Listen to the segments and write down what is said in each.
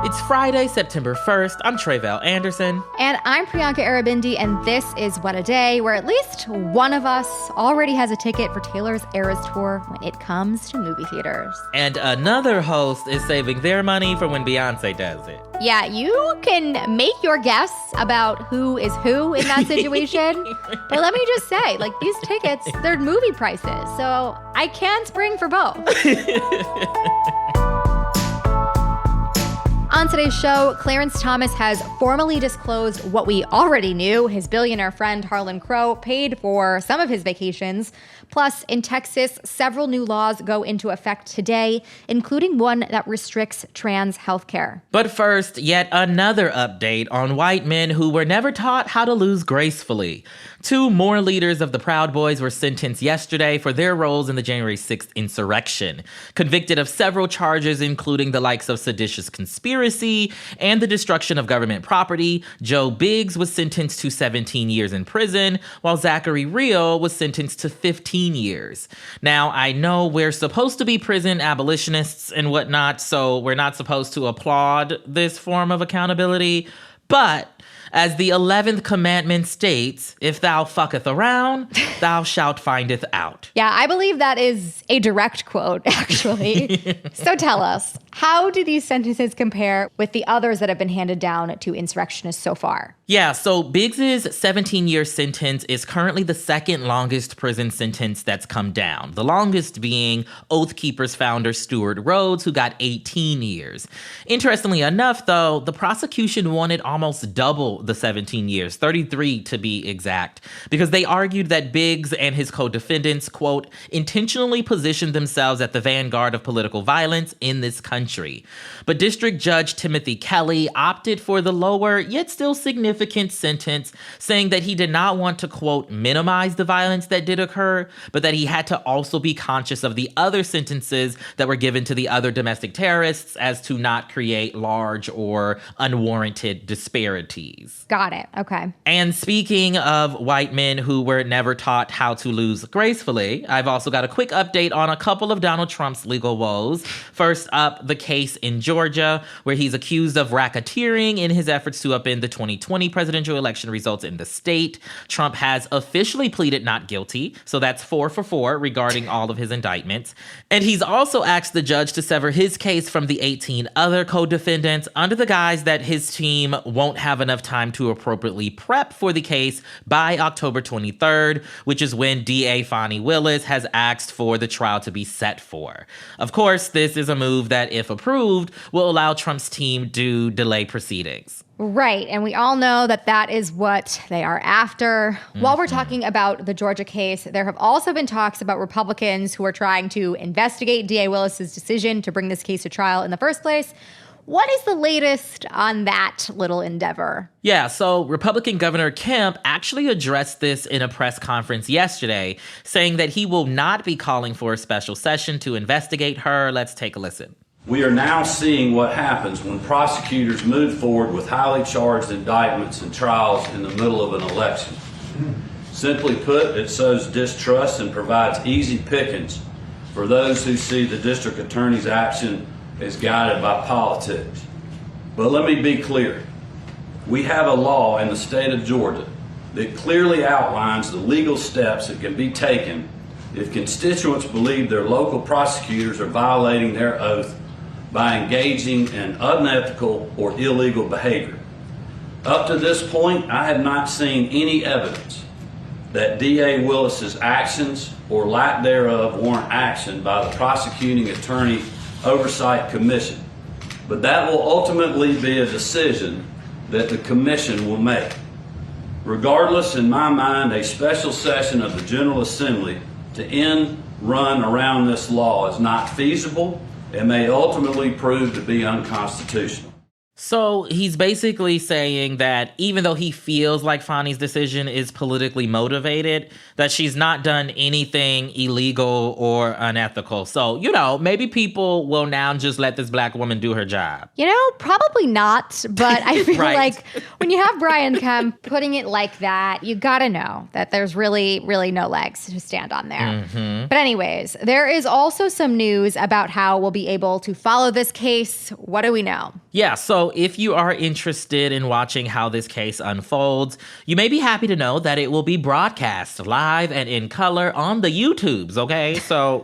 It's Friday, September 1st. I'm Tre'vell Anderson. And I'm Priyanka Arabindi, and this is What a Day, where at least one of us already has a ticket for Taylor's Eras Tour when it comes to movie theaters. And another host is saving their money for when Beyonce does it. Yeah, you can make your guess about who is who in that situation. But let me just say, these tickets, they're movie prices, so I can spring for both. On today's show, Clarence Thomas has formally disclosed what we already knew. His billionaire friend Harlan Crow paid for some of his vacations. Plus, in Texas, several new laws go into effect today, including one that restricts trans healthcare. But first, yet another update on white men who were never taught how to lose gracefully. 2 more leaders of the Proud Boys were sentenced yesterday for their roles in the January 6th insurrection, convicted of several charges, including the likes of seditious conspiracy and the destruction of government property. Joe Biggs was sentenced to 17 years in prison, while Zachary Rehl was sentenced to 15 years. Now, I know we're supposed to be prison abolitionists and whatnot, so we're not supposed to applaud this form of accountability, but as the 11th commandment states, if thou fucketh around, thou shalt findeth out. Yeah, I believe that is a direct quote, actually. So tell us, how do these sentences compare with the others that have been handed down to insurrectionists so far? Yeah, so Biggs's 17-year sentence is currently the second longest prison sentence that's come down. The longest being Oath Keepers founder Stuart Rhodes, who got 18 years. Interestingly enough, though, the prosecution wanted almost double the 17 years, 33 to be exact, because they argued that Biggs and his co-defendants, quote, intentionally positioned themselves at the vanguard of political violence in this country. But District Judge Timothy Kelly opted for the lower, yet still significant sentence, saying that he did not want to, quote, minimize the violence that did occur, but that he had to also be conscious of the other sentences that were given to the other domestic terrorists as to not create large or unwarranted disparities. Got it. Okay. And speaking of white men who were never taught how to lose gracefully, I've also got a quick update on a couple of Donald Trump's legal woes. First up, the case in Georgia, where he's accused of racketeering in his efforts to upend the 2020 presidential election results in the state. Trump has officially pleaded not guilty, so that's 4 for 4 regarding all of his indictments. And he's also asked the judge to sever his case from the 18 other co-defendants under the guise that his team won't have enough time to appropriately prep for the case by October 23rd, which is when DA Fani Willis has asked for the trial to be set for. Of course, this is a move that, if approved, will allow Trump's team to delay proceedings. Right. And we all know that that is what they are after. While we're talking about the Georgia case, there have also been talks about Republicans who are trying to investigate DA Willis's decision to bring this case to trial in the first place. What is the latest on that little endeavor? Yeah, so Republican Governor Kemp actually addressed this in a press conference yesterday, saying that he will not be calling for a special session to investigate her. Let's take a listen. We are now seeing what happens when prosecutors move forward with highly charged indictments and trials in the middle of an election. Simply put, it sows distrust and provides easy pickings for those who see the district attorney's action as guided by politics. But let me be clear. We have a law in the state of Georgia that clearly outlines the legal steps that can be taken if constituents believe their local prosecutors are violating their oath by engaging in unethical or illegal behavior. Up to this point, I have not seen any evidence that DA Willis's actions or lack thereof warrant action by the Prosecuting Attorney Oversight Commission. But that will ultimately be a decision that the commission will make. Regardless, in my mind, a special session of the General Assembly to end run around this law is not feasible and may ultimately prove to be unconstitutional. So he's basically saying that even though he feels like Fani's decision is politically motivated, that she's not done anything illegal or unethical. So, maybe people will now just let this black woman do her job. Probably not. But I feel Right. like when you have Brian Kemp putting it like that, you got to know that there's really, really no legs to stand on there. Mm-hmm. But anyways, there is also some news about how we'll be able to follow this case. What do we know? Yeah, so if you are interested in watching how this case unfolds, you may be happy to know that it will be broadcast live and in color on the YouTubes, okay? So,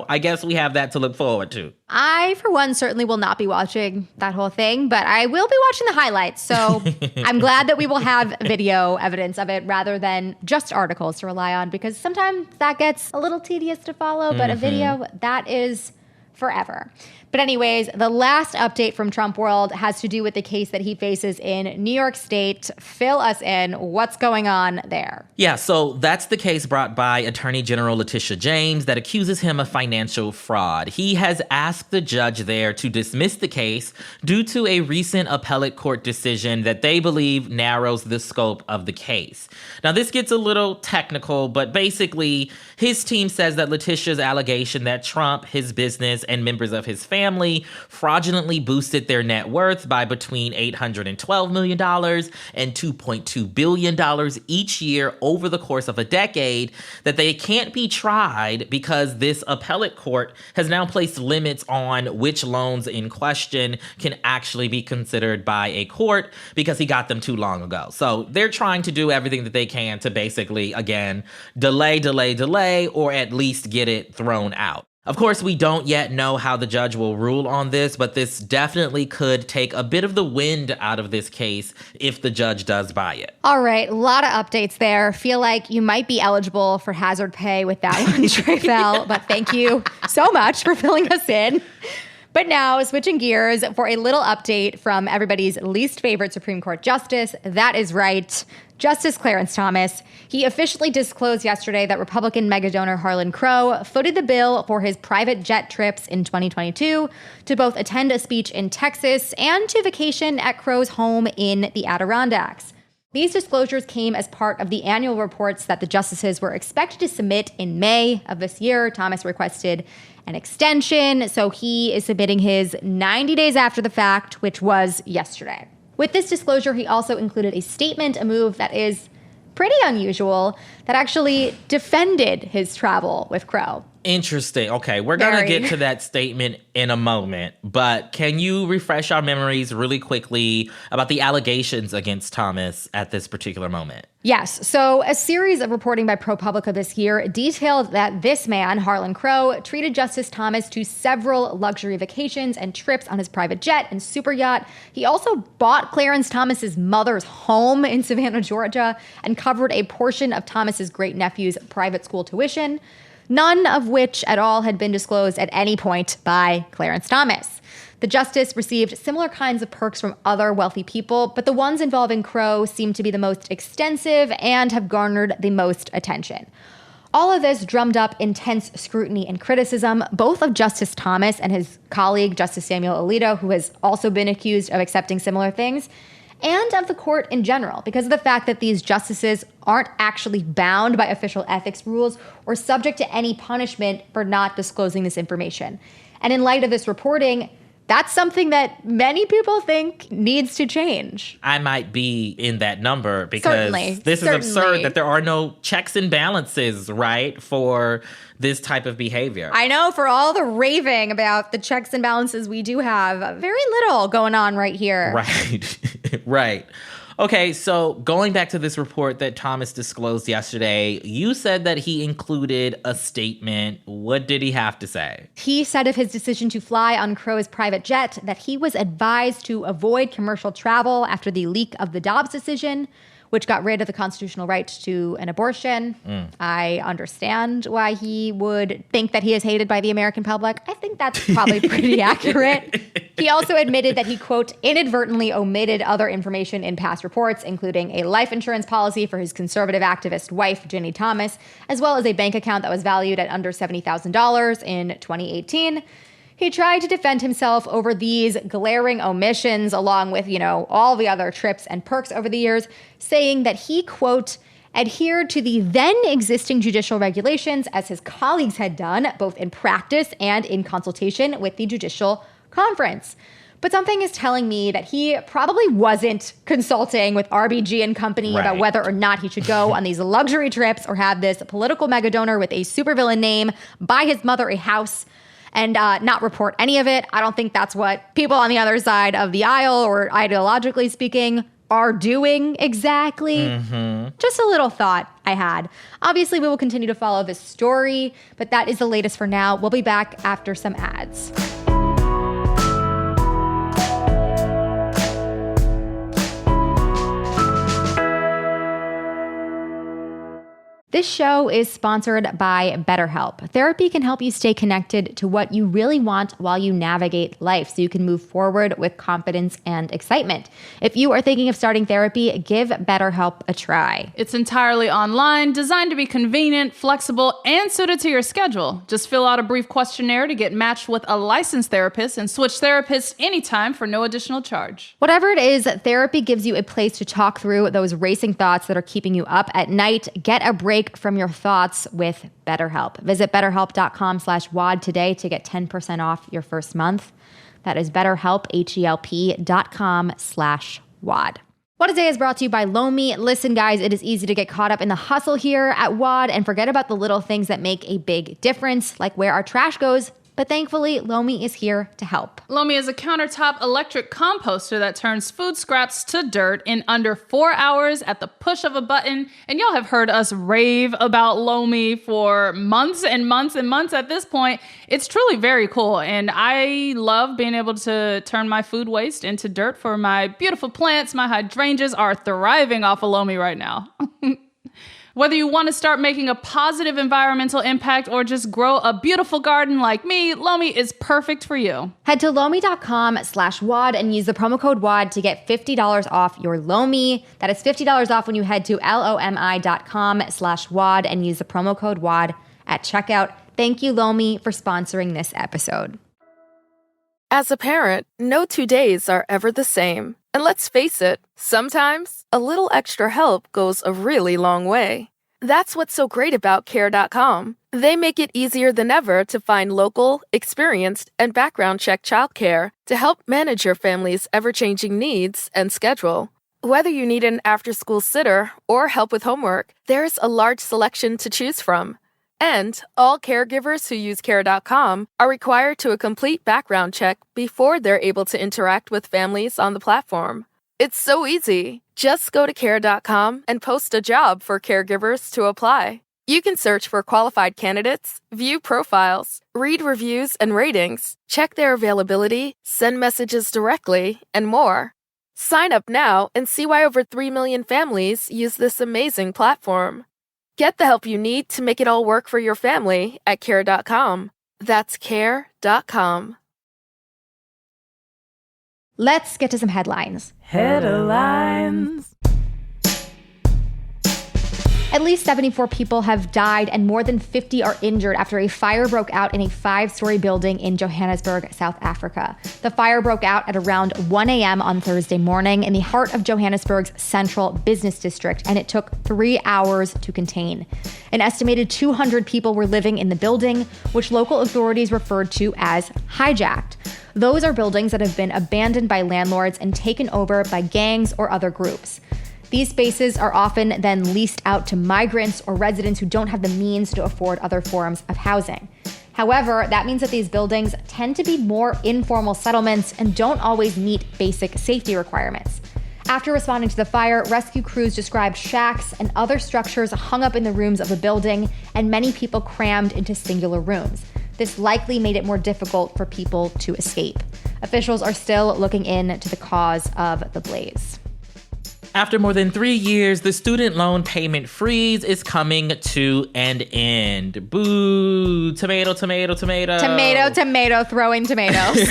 I guess we have that to look forward to. I, for one, certainly will not be watching that whole thing, but I will be watching the highlights. So I'm glad that we will have video evidence of it rather than just articles to rely on, because sometimes that gets a little tedious to follow, but a video, that is forever. But anyways, the last update from Trump world has to do with the case that he faces in New York State. Fill us in. What's going on there? Yeah, so that's the case brought by Attorney General Letitia James that accuses him of financial fraud. He has asked the judge there to dismiss the case due to a recent appellate court decision that they believe narrows the scope of the case. Now, this gets a little technical, but basically, his team says that Letitia's allegation that Trump, his business, and members of his family fraudulently boosted their net worth by between $812 million and $2.2 billion each year over the course of a decade, that they can't be tried because this appellate court has now placed limits on which loans in question can actually be considered by a court because he got them too long ago. So they're trying to do everything that they can to basically, again, delay, or at least get it thrown out. Of course, we don't yet know how the judge will rule on this, but this definitely could take a bit of the wind out of this case if the judge does buy it. All right, a lot of updates there. Feel like you might be eligible for hazard pay with that one, Trey Fell, but thank you so much for filling us in. But now, switching gears for a little update from everybody's least favorite Supreme Court justice. That is right, Justice Clarence Thomas. He officially disclosed yesterday that Republican megadonor Harlan Crow footed the bill for his private jet trips in 2022 to both attend a speech in Texas and to vacation at Crow's home in the Adirondacks. These disclosures came as part of the annual reports that the justices were expected to submit in May of this year. Thomas requested an extension, so he is submitting his 90 days after the fact, which was yesterday. With this disclosure, he also included a statement, a move that is pretty unusual, that actually defended his travel with Crow. Interesting. Okay, we're going to get to that statement in a moment, but can you refresh our memories really quickly about the allegations against Thomas at this particular moment? Yes. So a series of reporting by ProPublica this year detailed that this man, Harlan Crow, treated Justice Thomas to several luxury vacations and trips on his private jet and super yacht. He also bought Clarence Thomas's mother's home in Savannah, Georgia, and covered a portion of Thomas's great-nephew's private school tuition, none of which at all had been disclosed at any point by Clarence Thomas. The justice received similar kinds of perks from other wealthy people, but the ones involving Crow seem to be the most extensive and have garnered the most attention. All of this drummed up intense scrutiny and criticism, both of Justice Thomas and his colleague, Justice Samuel Alito, who has also been accused of accepting similar things, and of the court in general, because of the fact that these justices aren't actually bound by official ethics rules or subject to any punishment for not disclosing this information. And in light of this reporting, that's something that many people think needs to change. I might be in that number because this is absurd that there are no checks and balances, right, for this type of behavior. I know, for all the raving about the checks and balances we do have, very little going on right here. Right, right. Okay, so going back to this report that Thomas disclosed yesterday, you said that he included a statement. What did he have to say? He said of his decision to fly on Crow's private jet that he was advised to avoid commercial travel after the leak of the Dobbs decision, which got rid of the constitutional right to an abortion. I understand why he would think that he is hated by the American public. I think that's probably pretty accurate. He also admitted that he, quote, inadvertently omitted other information in past reports, including a life insurance policy for his conservative activist wife, Ginny Thomas, as well as a bank account that was valued at under $70,000 in 2018. He tried to defend himself over these glaring omissions, along with, all the other trips and perks over the years, saying that he, quote, adhered to the then existing judicial regulations as his colleagues had done, both in practice and in consultation with the judicial conference. But something is telling me that he probably wasn't consulting with RBG and company about whether or not he should go on these luxury trips or have this political megadonor with a supervillain name, buy his mother a house, and not report any of it. I don't think that's what people on the other side of the aisle, or ideologically speaking, are doing exactly. Just a little thought I had. Obviously, we will continue to follow this story, but that is the latest for now. We'll be back after some ads. This show is sponsored by BetterHelp. Therapy can help you stay connected to what you really want while you navigate life, so you can move forward with confidence and excitement. If you are thinking of starting therapy, give BetterHelp a try. It's entirely online, designed to be convenient, flexible, and suited to your schedule. Just fill out a brief questionnaire to get matched with a licensed therapist and switch therapists anytime for no additional charge. Whatever it is, therapy gives you a place to talk through those racing thoughts that are keeping you up at night. Get a break from your thoughts with BetterHelp. Visit betterhelp.com/WAD today to get 10% off your first month. That is BetterHelp, HELP.com/WAD. WAD Today is brought to you by Lomi. Listen, guys, it is easy to get caught up in the hustle here at WAD and forget about the little things that make a big difference, like where our trash goes. But thankfully, Lomi is here to help. Lomi is a countertop electric composter that turns food scraps to dirt in under 4 hours at the push of a button. And y'all have heard us rave about Lomi for months and months and months at this point. It's truly very cool. And I love being able to turn my food waste into dirt for my beautiful plants. My hydrangeas are thriving off of Lomi right now. Whether you want to start making a positive environmental impact or just grow a beautiful garden like me, Lomi is perfect for you. Head to Lomi.com/WAD and use the promo code WAD to get $50 off your Lomi. That is $50 off when you head to LOMI.com/WAD and use the promo code WAD at checkout. Thank you, Lomi, for sponsoring this episode. As a parent, no 2 days are ever the same. And let's face it, sometimes a little extra help goes a really long way. That's what's so great about Care.com. They make it easier than ever to find local, experienced, and background check childcare to help manage your family's ever-changing needs and schedule. Whether you need an after-school sitter or help with homework, there's a large selection to choose from. And all caregivers who use Care.com are required to a complete background check before they're able to interact with families on the platform. It's so easy. Just go to Care.com and post a job for caregivers to apply. You can search for qualified candidates, view profiles, read reviews and ratings, check their availability, send messages directly, and more. Sign up now and see why over 3 million families use this amazing platform. Get the help you need to make it all work for your family at Care.com. That's Care.com. Let's get to some headlines. Headlines. At least 74 people have died and more than 50 are injured after a fire broke out in a 5-story building in Johannesburg, South Africa. The fire broke out at around 1 a.m. on Thursday morning in the heart of Johannesburg's central business district, and it took 3 hours to contain. An estimated 200 people were living in the building, which local authorities referred to as hijacked. Those are buildings that have been abandoned by landlords and taken over by gangs or other groups. These spaces are often then leased out to migrants or residents who don't have the means to afford other forms of housing. However, that means that these buildings tend to be more informal settlements and don't always meet basic safety requirements. After responding to the fire, rescue crews described shacks and other structures hung up in the rooms of the building, and many people crammed into singular rooms. This likely made it more difficult for people to escape. Officials are still looking into the cause of the blaze. After more than 3 years, the student loan payment freeze is coming to an end. Boo! Tomato, tomato, tomato. Tomato, tomato, throwing tomatoes.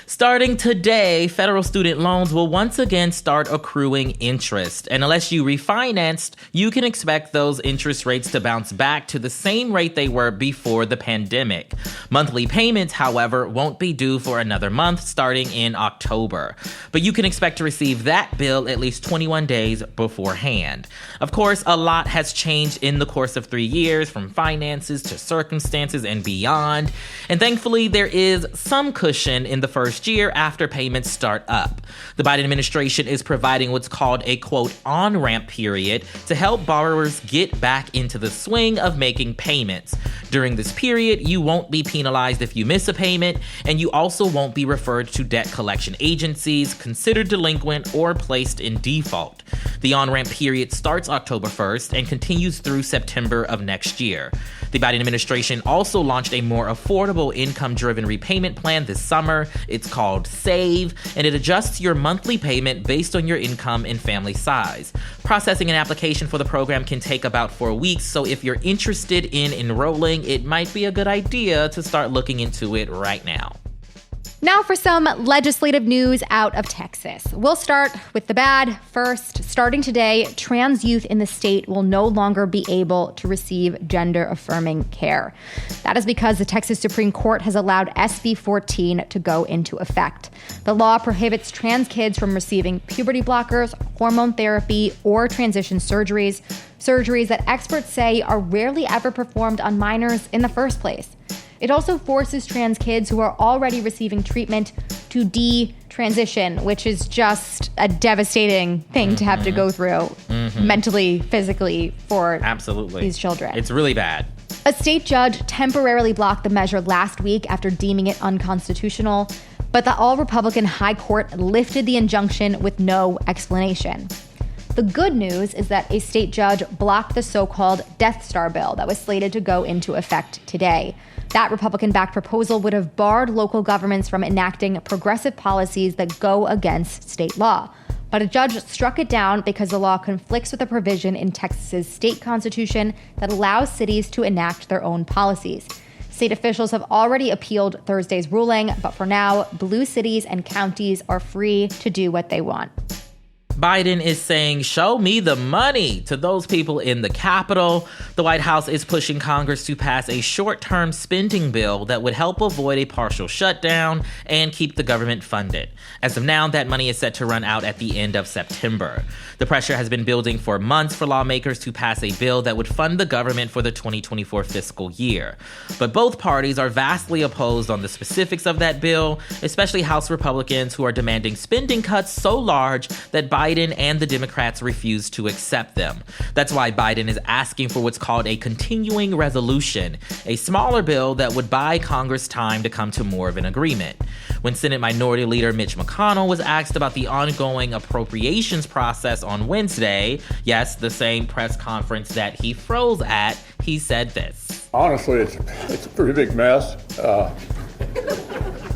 Starting today, federal student loans will once again start accruing interest. And unless you refinanced, you can expect those interest rates to bounce back to the same rate they were before the pandemic. Monthly payments, however, won't be due for another month starting in October. But you can expect to receive that bill at least 21 days beforehand. Of course, a lot has changed in the course of 3 years, from finances to circumstances and beyond. And thankfully, there is some cushion in the first year after payments start up. The Biden administration is providing what's called a, quote, on-ramp period to help borrowers get back into the swing of making payments. During this period, you won't be penalized if you miss a payment, and you also won't be referred to debt collection agencies, considered delinquent, or placed in default. The on-ramp period starts October 1st and continues through September of next year. The Biden administration also launched a more affordable income-driven repayment plan this summer. It's called SAVE, and it adjusts your monthly payment based on your income and family size. Processing an application for the program can take about 4 weeks, so if you're interested in enrolling, it might be a good idea to start looking into it right now. Now for some legislative news out of Texas. We'll start with the bad first. Starting today, trans youth in the state will no longer be able to receive gender-affirming care. That is because the Texas Supreme Court has allowed SB 14 to go into effect. The law prohibits trans kids from receiving puberty blockers, hormone therapy, or transition surgeries that experts say are rarely ever performed on minors in the first place. It also forces trans kids who are already receiving treatment to de-transition, which is just a devastating thing to have to go through mentally, physically for these children. It's really bad. A state judge temporarily blocked the measure last week after deeming it unconstitutional, but the all-Republican High Court lifted the injunction with no explanation. The good news is that a state judge blocked the so-called Death Star bill that was slated to go into effect today. That Republican-backed proposal would have barred local governments from enacting progressive policies that go against state law. But a judge struck it down because the law conflicts with a provision in Texas's state constitution that allows cities to enact their own policies. State officials have already appealed Thursday's ruling, but for now, blue cities and counties are free to do what they want. Biden is saying, show me the money to those people in the Capitol. The White House is pushing Congress to pass a short-term spending bill that would help avoid a partial shutdown and keep the government funded. As of now, that money is set to run out at the end of September. The pressure has been building for months for lawmakers to pass a bill that would fund the government for the 2024 fiscal year. But both parties are vastly opposed on the specifics of that bill, especially House Republicans who are demanding spending cuts so large that Biden and the Democrats refuse to accept them. That's why Biden is asking for what's called a continuing resolution, a smaller bill that would buy Congress time to come to more of an agreement. When Senate Minority Leader Mitch McConnell was asked about the ongoing appropriations process on Wednesday, yes, the same press conference that he froze at, he said this. Honestly, it's a pretty big mess.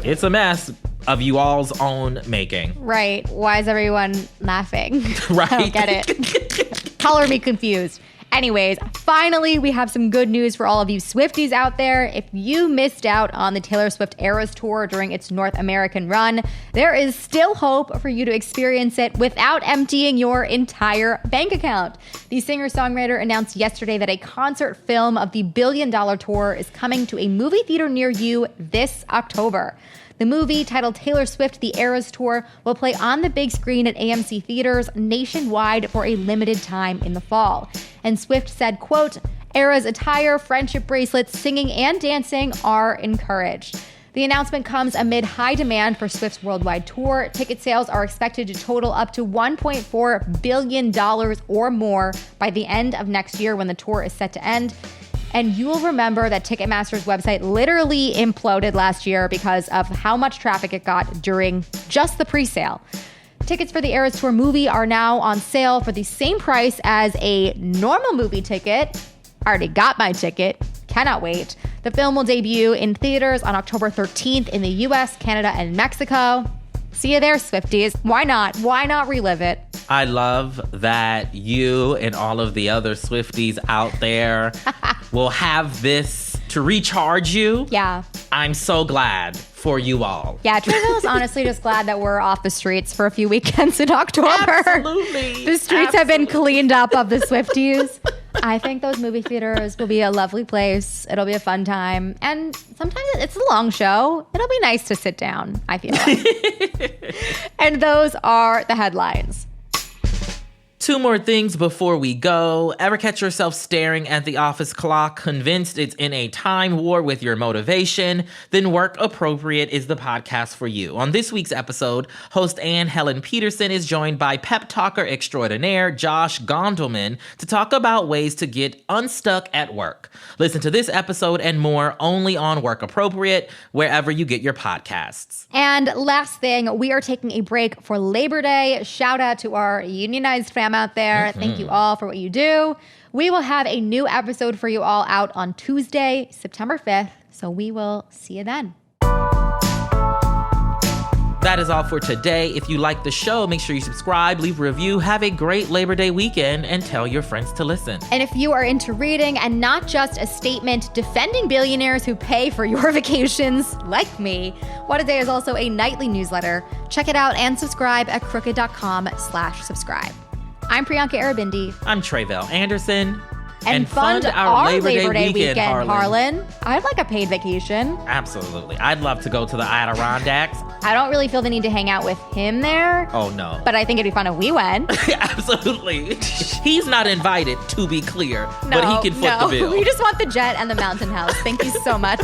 It's a mess of you all's own making. Right. Why is everyone laughing? Right. I don't get it. Color me confused. Anyways, finally, we have some good news for all of you Swifties out there. If you missed out on the Taylor Swift Eras Tour during its North American run, there is still hope for you to experience it without emptying your entire bank account. The singer-songwriter announced yesterday that a concert film of the billion-dollar tour is coming to a movie theater near you this October. The movie, titled Taylor Swift: The Eras Tour, will play on the big screen at AMC theaters nationwide for a limited time in the fall. And Swift said, quote, "Eras attire, friendship bracelets, singing, and dancing are encouraged." The announcement comes amid high demand for Swift's worldwide tour. Ticket sales are expected to total up to $1.4 billion or more by the end of next year when the tour is set to end. And you will remember that Ticketmaster's website literally imploded last year because of how much traffic it got during just the pre-sale. Tickets for the Eras Tour movie are now on sale for the same price as a normal movie ticket. Already got my ticket. Cannot wait. The film will debut in theaters on October 13th in the US, Canada, and Mexico. See you there, Swifties. Why not? Why not relive it? I love that you and all of the other Swifties out there will have this to recharge you. Yeah. I'm so glad for you all. Yeah, Trevor's honestly just glad that we're off the streets for a few weekends in October. Absolutely. The streets have been cleaned up of the Swifties. I think those movie theaters will be a lovely place. It'll be a fun time. And sometimes it's a long show. It'll be nice to sit down, I feel like. And those are the headlines. Two more things before we go. Ever catch yourself staring at the office clock, convinced it's in a time war with your motivation? Then Work Appropriate is the podcast for you. On this week's episode, host Anne Helen Peterson is joined by pep talker extraordinaire Josh Gondelman to talk about ways to get unstuck at work. Listen to this episode and more only on Work Appropriate, wherever you get your podcasts. And last thing, we are taking a break for Labor Day. Shout out to our unionized fam out there. Thank you all for what you do. We will have a new episode for you all out on Tuesday, September 5th. So we will see you then. That is all for today. If you like the show, make sure you subscribe, leave a review, have a great Labor Day weekend, and tell your friends to listen. And if you are into reading and not just a statement defending billionaires who pay for your vacations, like me, What a Day is also a nightly newsletter. Check it out and subscribe at crooked.com/subscribe. I'm Priyanka Arabindi. I'm Tre'vell Anderson. And fund our Labor Day weekend, Harlan. I'd like a paid vacation. Absolutely. I'd love to go to the Adirondacks. I don't really feel the need to hang out with him there. Oh, no. But I think it'd be fun if we went. Absolutely. He's not invited, to be clear, but he can foot the bill. We just want the jet and the mountain house. Thank you so much.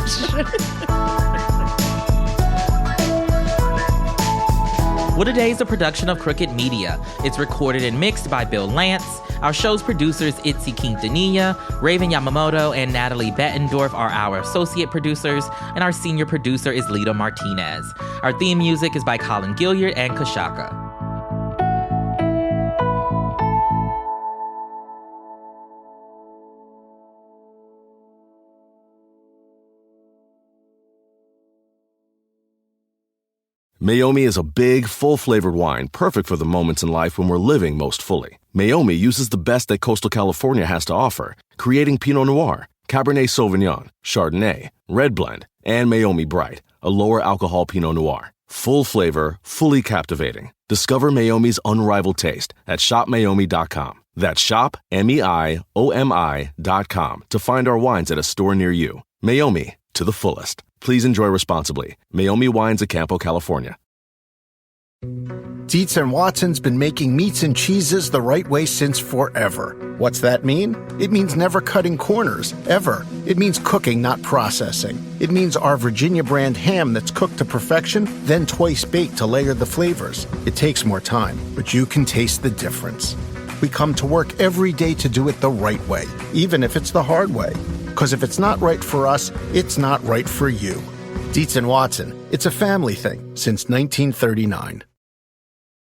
What a Day is a production of Crooked Media. It's recorded and mixed by Bill Lance. Our show's producers, Itzi Quintanilla, Raven Yamamoto, and Natalie Bettendorf are our associate producers, and our senior producer is Lito Martinez. Our theme music is by Colin Gilliard and Kashaka. Meiomi is a big, full-flavored wine, perfect for the moments in life when we're living most fully. Meiomi uses the best that coastal California has to offer, creating Pinot Noir, Cabernet Sauvignon, Chardonnay, Red Blend, and Meiomi Bright, a lower-alcohol Pinot Noir. Full flavor, fully captivating. Discover Meiomi's unrivaled taste at shopmeiomi.com. That's shop, MEIOMI.com to find our wines at a store near you. Meiomi, to the fullest. Please enjoy responsibly. Meiomi Wines of Campo, California. Dietz & Watson's been making meats and cheeses the right way since forever. What's that mean? It means never cutting corners, ever. It means cooking, not processing. It means our Virginia brand ham that's cooked to perfection, then twice baked to layer the flavors. It takes more time, but you can taste the difference. We come to work every day to do it the right way, even if it's the hard way. Because if it's not right for us, it's not right for you. Dietz & Watson, it's a family thing since 1939.